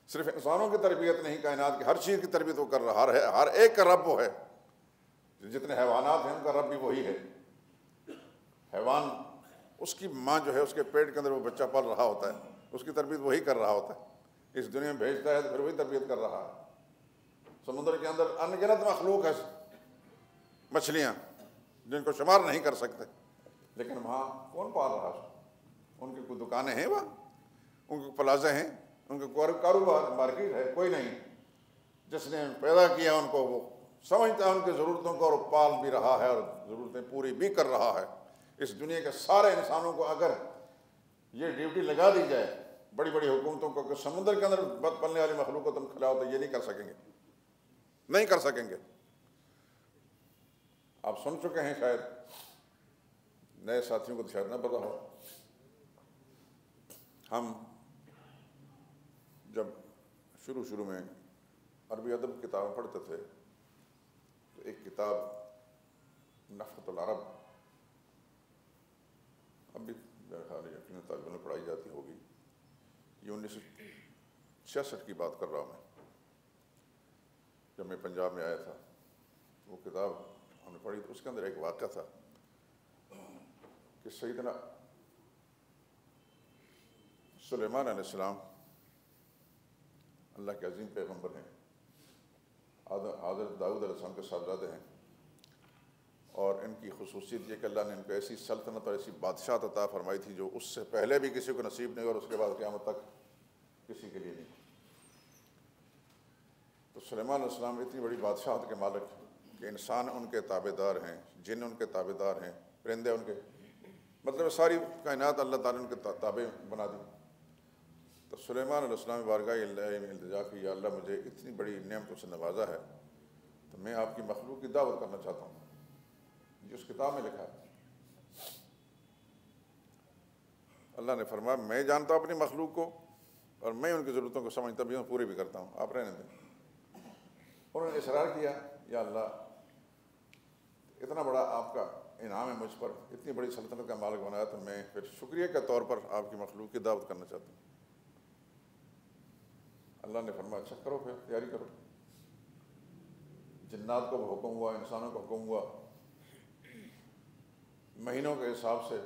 صرف انسانوں کی تربیت نہیں, کائنات کی ہر چیز کی تربیت وہ کر رہا ہے. ہر ایک کا رب وہ ہے. جتنے حیوانات ہیں ان کا رب بھی وہی ہے. حیوان اس کی ماں جو ہے اس کے پیٹ کے اندر وہ بچہ پل رہا ہوتا ہے, اس کی تربیت وہی کر رہا ہوتا ہے. اس دنیا میں بھیجتا ہے تو پھر وہی تربیت کر رہا ہے. سمندر کے اندر ان گنت مخلوق ہے, مچھلیاں جن کو شمار نہیں کر سکتے, لیکن وہاں کون پال رہا ہے؟ ان کی کوئی دکانیں ہیں وہاں, ان کے پلازے ہیں, ان کے کاروبار مارکیٹ ہے؟ کوئی نہیں. جس نے پیدا کیا ان کو وہ سمجھتا ہے ان کی ضرورتوں کو, اور پال بھی رہا ہے اور ضرورتیں پوری بھی کر رہا ہے. اس دنیا کے سارے انسانوں کو اگر یہ ڈیوٹی لگا دی جائے, بڑی بڑی حکومتوں کو, کہ سمندر کے اندر پلنے والی مخلوق کو تم کھلاؤ, تو یہ نہیں کر سکیں گے, نہیں کر سکیں گے. آپ سن چکے ہیں شاید, نئے ساتھیوں کو تو شاید نہ پتا ہو. ہم جب شروع میں عربی ادب کتابیں پڑھتے تھے تو ایک کتاب نفحۃ العرب, اب بھی میرا خیال ہے یقیناً طالبوں میں پڑھائی جاتی ہوگی. یہ 1966 کی بات کر رہا ہوں میں, جب میں پنجاب میں آیا تھا. وہ کتاب ہم نے پڑھی تو اس کے اندر ایک واقعہ تھا کہ سیدنا سلیمان علیہ السلام اللہ کے عظیم پیغمبر ہیں، حضرت داؤد علیہ السلام کے صاحبزادے ہیں، اور ان کی خصوصیت یہ کہ اللہ نے ان کو ایسی سلطنت اور ایسی بادشاہت عطا فرمائی تھی جو اس سے پہلے بھی کسی کو نصیب نہیں اور اس کے بعد قیامت تک کسی کے لیے نہیں۔ تو سلیمان علیہ السلام اتنی بڑی بادشاہت کے مالک کہ انسان ان کے تابع دار ہیں، جن ان کے تابع دار ہیں، پرندے ان کے، مطلب ساری کائنات اللہ تعالیٰ نے ان کے تابع بنا دی۔ تو سلیمان علیہ السلام بارگاہ اللہ میں التجا کی، یا اللہ مجھے اتنی بڑی نعمتوں سے نوازا ہے تو میں آپ کی مخلوق کی دعوت کرنا چاہتا ہوں، جو اس کتاب میں لکھا ہے۔ اللہ نے فرمایا میں جانتا ہوں اپنی مخلوق کو اور میں ان کی ضرورتوں کو سمجھتا بھی ہوں، پورے بھی کرتا ہوں، آپ رہنے دیں۔ انہوں نے اصرار کیا، یا اللہ اتنا بڑا آپ کا انعام ہے مجھ پر، اتنی بڑی سلطنت کا مالک بنایا تو میں پھر شکریہ کے طور پر آپ کی مخلوق کی دعوت کرنا چاہتا ہوں۔ اللہ نے فرمایا اچھا کرو، پھر تیاری کرو۔ جنات کو بھی حکم ہوا، انسانوں کو حکم ہوا، مہینوں کے حساب سے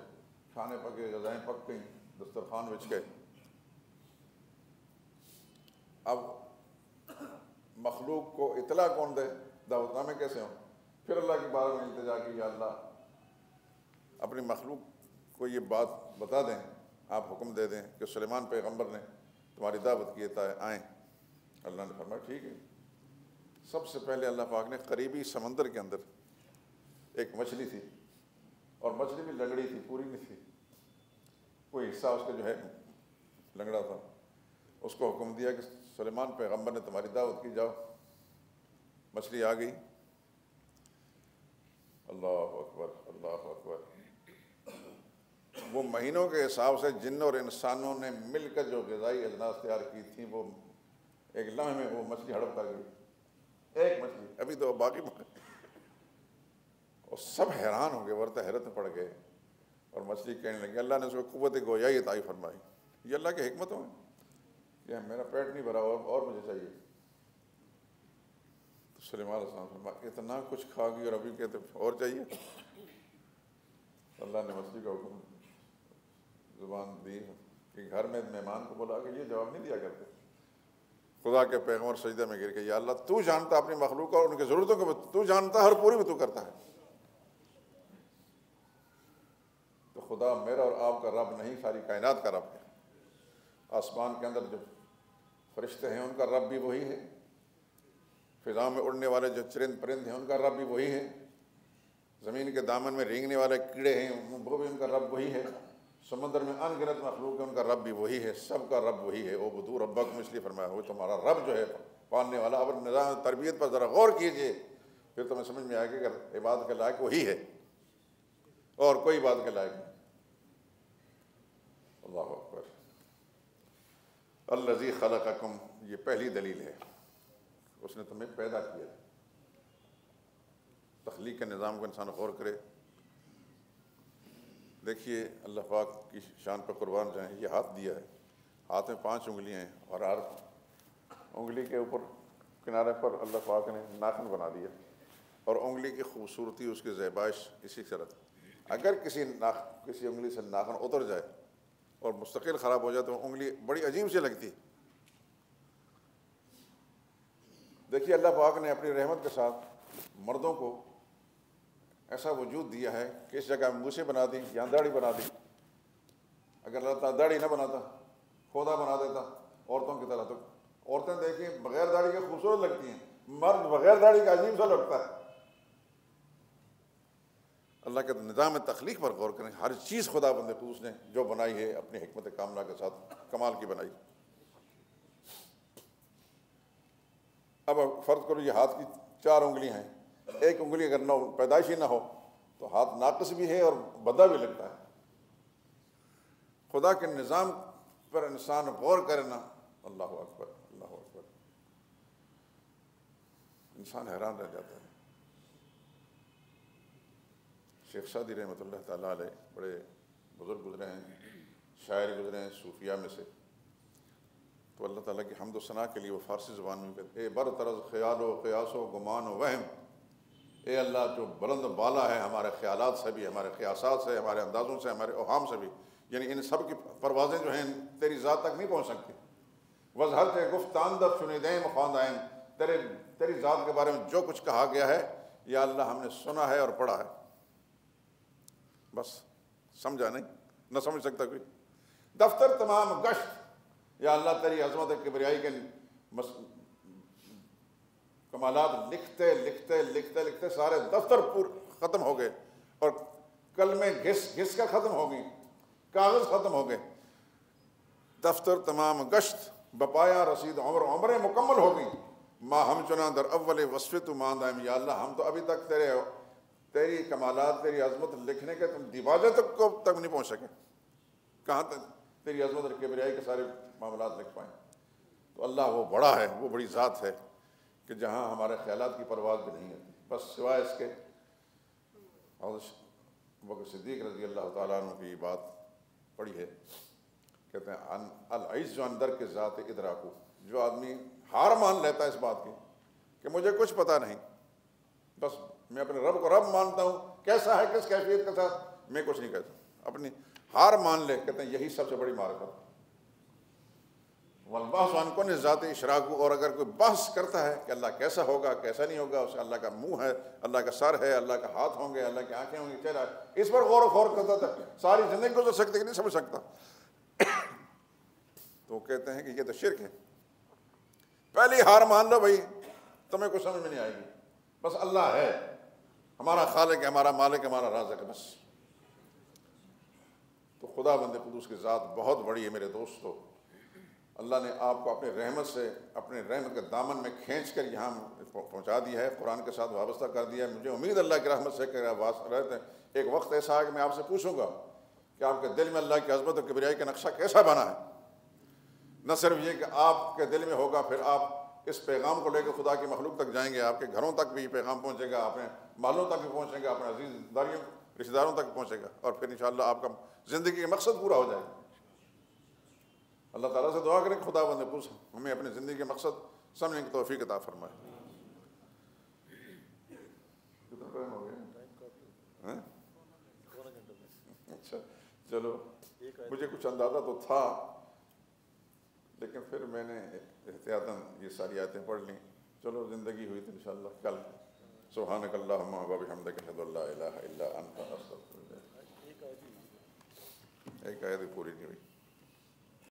کھانے پکے، غذائیں پک گئیں، دسترخوان بچھ گئے۔ اب مخلوق کو اطلاع کون دے، دعوت نامے کیسے ہوں؟ پھر اللہ کی بارگاہ میں التجا کی، یا اللہ اپنی مخلوق کو یہ بات بتا دیں، آپ حکم دے دیں کہ سلیمان پیغمبر نے تمہاری دعوت کی ہے، آئیں۔ اللہ نے فرمایا ٹھیک ہے۔ سب سے پہلے اللہ پاک نے قریبی سمندر کے اندر ایک مچھلی تھی، اور مچھلی بھی لنگڑی تھی، پوری نہیں تھی، کوئی حصہ اس کا جو ہے لنگڑا تھا۔ اس کو حکم دیا کہ سلیمان پیغمبر نے تمہاری دعوت کی، جاؤ۔ مچھلی آ گئی، اللہ اکبر اللہ اکبر۔ وہ مہینوں کے حساب سے جن اور انسانوں نے مل کر جو غذائی اجناس تیار کی تھیں، وہ ایک لمحے میں وہ مچھلی ہڑپ کر گئی، ایک مچھلی، ابھی تو باقی اور سب حیران ہو گئے، ورنہ حیرت میں پڑ گئے، اور مچھلی کہنے لگی، اللہ نے اس کو قوت گویائی عطا فرمائی۔ یہ اللہ کی حکمتوں ہیں کہ میرا پیٹ نہیں بھرا اور مجھے چاہیے۔ تو سلیمان علیہ السلام فرمایا اتنا کچھ کھا گئی اور ابھی کہتے اور چاہیے؟ اللہ نے مچھلی کا حکم زبان دی کہ گھر میں مہمان کو بولا کہ یہ جواب نہیں دیا کرتے۔ خدا کے پیغمبر سجدے میں گر کے، یا اللہ تو جانتا اپنی مخلوق اور ان کی ضرورتوں کو تو جانتا، ہر پوری بھی تو کرتا ہے۔ تو خدا میرا اور آپ کا رب نہیں، ساری کائنات کا رب ہے۔ آسمان کے اندر جو فرشتے ہیں ان کا رب بھی وہی ہے، فضا میں اڑنے والے جو چرند پرند ہیں ان کا رب بھی وہی ہے، زمین کے دامن میں رینگنے والے کیڑے ہیں وہ بھی ان کا رب وہی ہے، سمندر میں ان گنت مخلوق ہے ان کا رب بھی وہی ہے، سب کا رب وہی ہے۔ اعبدوا ربکم، اس لیے فرمایا وہ تمہارا رب جو ہے پالنے والا۔ اب نظام تربیت پر ذرا غور کیجئے، پھر تمہیں سمجھ میں آئے گا کہ عبادت کے لائق وہی ہے اور کوئی عبادت کے لائق نہیں۔ اللہ اکبر۔ الذی خلقکم، یہ پہلی دلیل ہے، اس نے تمہیں پیدا کیا۔ تخلیق کے نظام کو انسان غور کرے۔ دیکھیے اللہ پاک کی شان پہ قربان جائیں، یہ ہاتھ دیا ہے، ہاتھ میں 5 انگلیاں ہیں، اور ہر انگلی کے اوپر کنارے پر اللہ پاک نے ناخن بنا دیا، اور انگلی کی خوبصورتی، اس کی زیبائش اسی طرح۔ اگر کسی انگلی سے ناخن اتر جائے اور مستقل خراب ہو جائے تو انگلی بڑی عجیب سی لگتی۔ دیکھیے اللہ پاک نے اپنی رحمت کے ساتھ مردوں کو ایسا وجود دیا ہے کہ اس جگہ مونچھیں بنا دی، یہاں داڑھی بنا دی۔ اگر اللہ تعالیٰ داڑھی نہ بناتا، کھودا بنا دیتا عورتوں کی طرح، تو عورتیں دیکھیں بغیر داڑھی کے خوبصورت لگتی ہیں، مرد بغیر داڑھی کا عجیب سا لگتا ہے۔ اللہ کے نظام تخلیق پر غور کریں، ہر چیز خدا بند قدوس نے جو بنائی ہے اپنی حکمت کاملہ کے ساتھ کمال کی بنائی۔ اب فرض کرو یہ ہاتھ کی 4 انگلیاں ہیں، ایک انگلی اگر نہ پیدائشی نہ ہو تو ہاتھ ناقص بھی ہے اور بدا بھی لگتا ہے۔ خدا کے نظام پر انسان غور کرنا، اللہ اکبر اللہ اکبر، انسان حیران رہ جاتا ہے۔ شیخ سعدی رحمۃ اللہ تعالیٰ علیہ بڑے بزرگ گزرے ہیں، شاعر گزرے ہیں صوفیاء میں سے، تو اللہ تعالیٰ کی حمد و ثنا کے لیے وہ فارسی زبان میں کہتے اے برطرز خیال و قیاس و گمان و وہم، اے اللہ جو بلند و بالا ہے ہمارے خیالات سے بھی، ہمارے قیاسات سے، ہمارے اندازوں سے، ہمارے اوہام سے بھی، یعنی ان سب کی پروازیں جو ہیں تیری ذات تک نہیں پہنچ سکتی. وضحت گفتان در شنیدیں خواندائیں، تیری ذات کے بارے میں جو کچھ کہا گیا ہے یا اللہ ہم نے سنا ہے اور پڑھا ہے، بس سمجھا نہیں، نہ سمجھ سکتا کوئی. دفتر تمام گشت، یا اللہ تیری عظمت کبریائی کے کمالات لکھتے لکھتے لکھتے لکھتے سارے دفتر ختم ہو گئے، اور کلمیں گھس گھس کر ختم ہو گئی، کاغذ ختم ہو گئے. دفتر تمام گشت بپایا رسید عمریں مکمل ہو گئیں. ما ہم چنا در اول وصف تو ماندائم، یا اللہ ہم تو ابھی تک تیری کمالات تیری عظمت لکھنے کے تم دیواجے تک نہیں پہنچ سکے، کہاں تک تیری عظمت اور کبریائی کے سارے معاملات لکھ پائیں. تو اللہ وہ بڑا ہے، وہ بڑی ذات ہے کہ جہاں ہمارے خیالات کی پرواز بھی نہیں ہوتی. بس سوائے اس کے ابوبکر صدیق رضی اللہ تعالیٰ عنہ کی بات پڑھی ہے، کہتے ہیں العز اندر کے ذات ادراکو، جو آدمی ہار مان لیتا ہے اس بات کی کہ مجھے کچھ پتہ نہیں، بس میں اپنے رب کو رب مانتا ہوں، کیسا ہے کس کیفیت کے ساتھ میں کچھ نہیں کہتا، اپنی ہار مان لے، کہتے ہیں یہی سب سے بڑی معرفت. والبحث عن کن ذات اشراکو، اور اگر کوئی بحث کرتا ہے کہ اللہ کیسا ہوگا کیسا نہیں ہوگا، اس اللہ کا منہ ہے، اللہ کا سر ہے، اللہ کا ہاتھ ہوں گے، اللہ کی آنکھیں ہوں گی، چہرہ ہے، اس پر غور و خوض کرتا تھا، ساری زندگی گزر سکتے کہ نہیں سمجھ سکتا. تو کہتے ہیں کہ یہ تو شرک ہے. پہلی ہار مان لو بھائی، تمہیں کچھ سمجھ میں نہیں آئے گی، بس اللہ ہے، ہمارا خالق ہے، ہمارا مالک ہے، ہمارا رازق ہے، بس. تو خدا بند قدوس کی ذات بہت بڑی ہے میرے دوستو. اللہ نے آپ کو اپنے رحمت سے، اپنے رحمت کے دامن میں کھینچ کر یہاں پہنچا دیا ہے، قرآن کے ساتھ وابستہ کر دیا ہے. مجھے امید اللہ کی رحمت سے کہ رہتے ہیں ایک وقت ایسا ہے کہ میں آپ سے پوچھوں گا کہ آپ کے دل میں اللہ کی عظمت اور کبریائی کا نقشہ کیسا بنا ہے. نہ صرف یہ کہ آپ کے دل میں ہوگا، پھر آپ اس پیغام کو لے کے خدا کی مخلوق تک جائیں گے، آپ کے گھروں تک بھی پیغام پہنچے گا، اپنے محلوں تک بھی پہنچے گا، اپنے عزیز داریوں رشتہ داروں تک پہنچے گا، اور پھر انشاءاللہ آپ کا زندگی کا مقصد پورا ہو جائے گا. اللہ تعالیٰ سے دعا کریں کہ خدا بند پوچھ ہمیں اپنی زندگی کے مقصد سمجھنے کی توفیق عطا فرمائے. کتنا ٹائم ہو گیا؟ اچھا چلو، مجھے کچھ اندازہ تو تھا، لیکن پھر میں نے احتیاطاً یہ ساری آیتیں پڑھ لیں. چلو زندگی ہوئی تو انشاءاللہ کل سبحانک اللہم و بحمدک اشہد ان لا الہ الا انت استغفرک. ایک آیت پوری نہیں ہوئی.